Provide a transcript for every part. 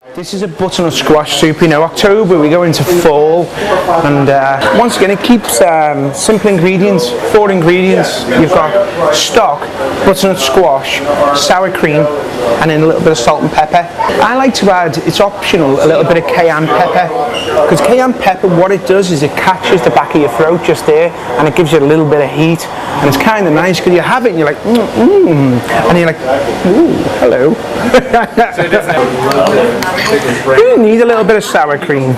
This is a butternut squash soup. You know, October we go into fall, and once again it keeps simple ingredients, 4 ingredients. You've got stock, butternut squash, sour cream, and then a little bit of salt and pepper. I like to add, it's optional, a little bit of cayenne pepper, because cayenne pepper, what it does is it catches the back of your throat just there, and it gives you a little bit of heat, and it's kind of nice because you have it and you're like, and you're like, ooh, hello. You need a little bit of sour cream.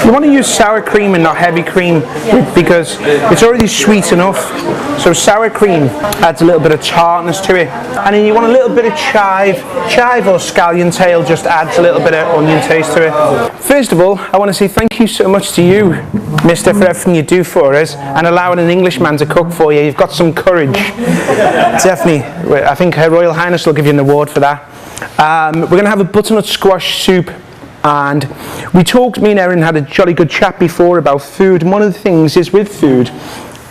You want to use sour cream and not heavy cream because it's already sweet enough. So sour cream adds a little bit of tartness to it. And then you want a little bit of chive. Chive or scallion tail just adds a little bit of onion taste to it. First of all, I want to say thank you so much to you, Mister, for everything you do for us and allowing an Englishman to cook for you. You've got some courage. Definitely. I think Her Royal Highness will give you an award for that. We're going to have a butternut squash soup, and me and Erin had a jolly good chat before about food, and one of the things is with food,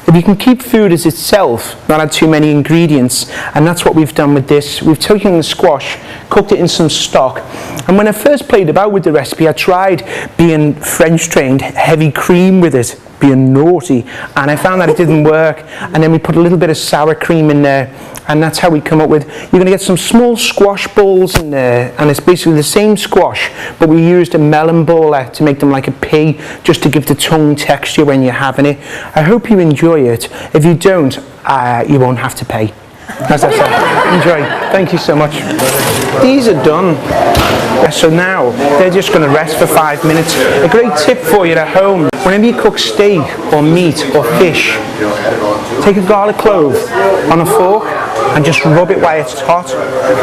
if you can keep food as itself, not add too many ingredients, and that's what we've done with this. We've taken the squash, cooked it in some stock, and when I first played about with the recipe, I tried being French trained, heavy cream with it, being naughty, and I found that it didn't work, and then we put a little bit of sour cream in there, and that's how we come up with, you're going to get some small squash balls in there, and it's basically the same squash, but we used a melon baller to make them like a pea, just to give the tongue texture when you're having it. I hope you enjoy it. If you don't, you won't have to pay. As I said, enjoy. Thank you so much. These are done. So now they're just going to rest for 5 minutes. A great tip for you at home: whenever you cook steak or meat or fish, take a garlic clove on a fork and just rub it while it's hot,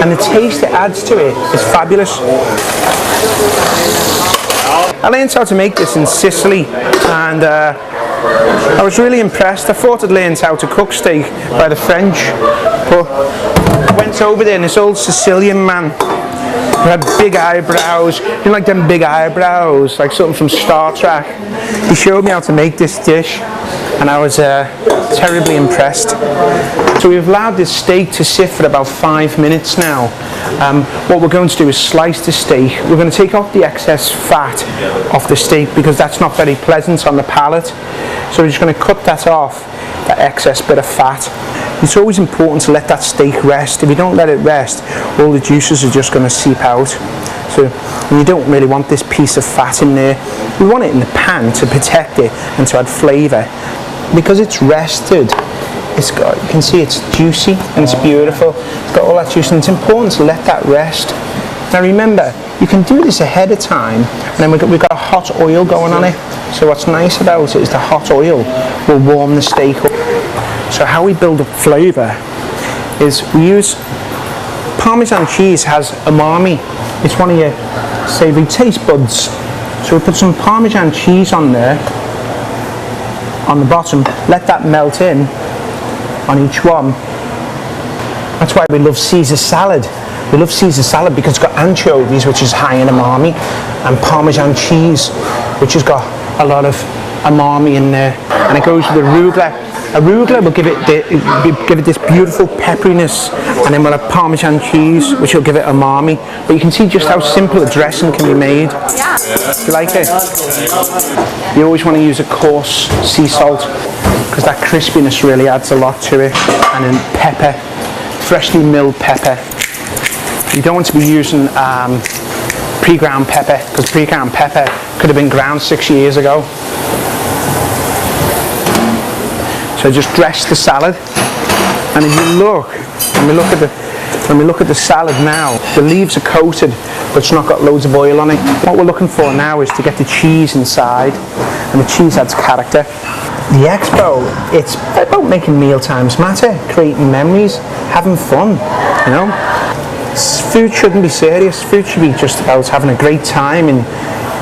and the taste it adds to it is fabulous. I learned how to make this in Sicily, and I was really impressed. I thought I'd learned how to cook steak by the French, but I went over there and this old Sicilian man who had big eyebrows, you know, like them big eyebrows, like something from Star Trek. He showed me how to make this dish, and I was terribly impressed. So we've allowed this steak to sit for about 5 minutes now. What we're going to do is slice the steak. We're going to take off the excess fat off the steak because that's not very pleasant on the palate. So we're just going to cut that off, that excess bit of fat. It's always important to let that steak rest. If you don't let it rest, all the juices are just going to seep out. So you don't really want this piece of fat in there. We want it in the pan to protect it and to add flavour. Because it's rested, it's got, you can see it's juicy and it's beautiful. It's got all that juice, and it's important to let that rest. Now remember, you can do this ahead of time, and then we've got a hot oil going on it. So what's nice about it is the hot oil will warm the steak up. So how we build up flavour is we use Parmesan cheese. Has umami. It's one of your savoury taste buds. So we put some Parmesan cheese on there, on the bottom, let that melt in on each one. That's why we love Caesar salad. We love Caesar salad because it's got anchovies, which is high in umami, and Parmesan cheese, which has got a lot of umami in there. And it goes with arugula. Arugula will give it this beautiful pepperiness, and then we'll have Parmesan cheese, which will give it umami. But you can see just how simple a dressing can be made. Yeah. Do you like it? You always want to use a coarse sea salt because that crispiness really adds a lot to it. And then pepper, freshly milled pepper. You don't want to be using pre-ground pepper, because pre-ground pepper could have been ground 6 years ago. So just dress the salad, and if you look, when we look at the salad now, the leaves are coated, but it's not got loads of oil on it. What we're looking for now is to get the cheese inside, and the cheese adds character. The expo, it's about making meal times matter, creating memories, having fun, you know. Food shouldn't be serious. Food should be just about having a great time and,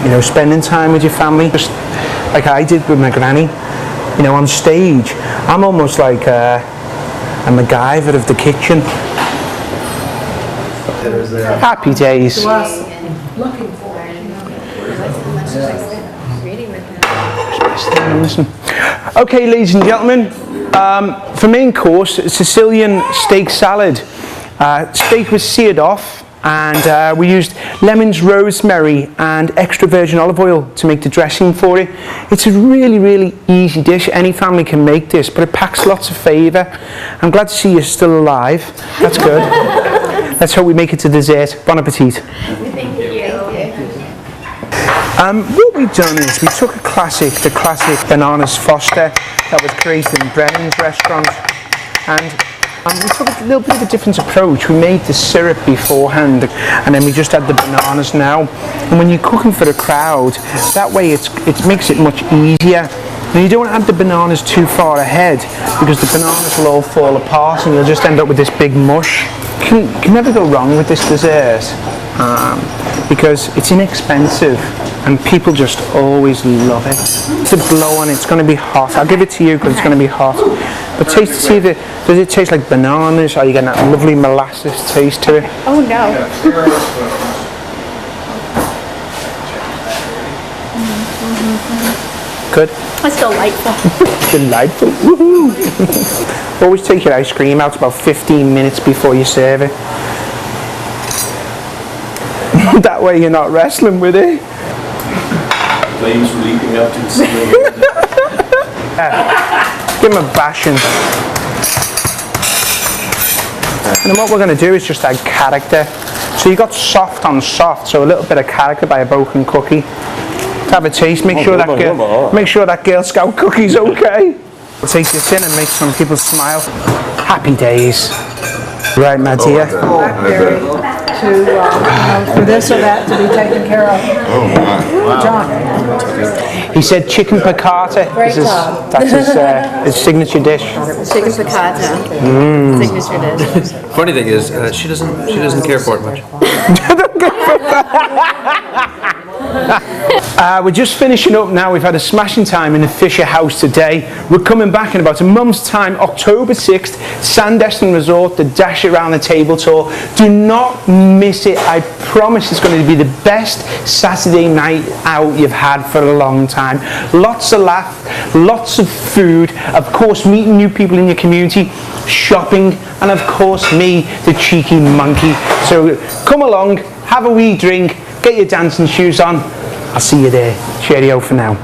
you know, spending time with your family, just like I did with my granny. You know, on stage, I'm almost like a MacGyver of the kitchen. Happy days. Looking for Okay, ladies and gentlemen, for main course, Sicilian steak salad. Steak was seared off and we used lemons, rosemary and extra virgin olive oil to make the dressing for it. It's a really easy dish. Any family can make this, but it packs lots of flavour. I'm glad to see you're still alive. That's good. Let's hope we make it to dessert. Bon appetit. Thank you. What we've done is we took the classic bananas Foster that was created in Brennan's restaurant, and we took a little bit of a different approach. We made the syrup beforehand, and then we just add the bananas now. And when you're cooking for a crowd, that way it makes it much easier. And you don't add the bananas too far ahead, because the bananas will all fall apart and you'll just end up with this big mush. You can never go wrong with this dessert, because it's inexpensive and people just always love it. It's a blow on it. It's going to be hot. I'll give it to you because it's going to be hot. But taste to see does it taste like bananas? Are you getting that lovely molasses taste to it? Oh no. Good. That's delightful. Delightful. Woohoo! Always take your ice cream out about 15 minutes before you serve it. That way you're not wrestling with it. Flames were leaping up to the ceiling. Give them a bashing. And then what we're going to do is just add character. So you got soft on soft, so a little bit of character by a broken cookie. Have a taste. Make sure that Girl Scout cookie's okay. We'll take this in and make some people smile. Happy days. Right, my dear. Blackberry for this or that to be taken care of. John. He said chicken piccata. That's his signature dish. Chicken piccata. Signature dish. Funny thing is, she doesn't care for it much. We're just finishing up now. We've had a smashing time in the Fisher House today. We're coming back in about a month's time, October 6th, Sandestin Resort, the Dash Around the Table tour. Do not miss it. I promise it's going to be the best Saturday night out you've had for a long time. Lots of laugh, lots of food, of course meeting new people in your community, shopping, and of course me, the cheeky monkey. So come along, have a wee drink, get your dancing shoes on. I'll see you there. Cheerio for now.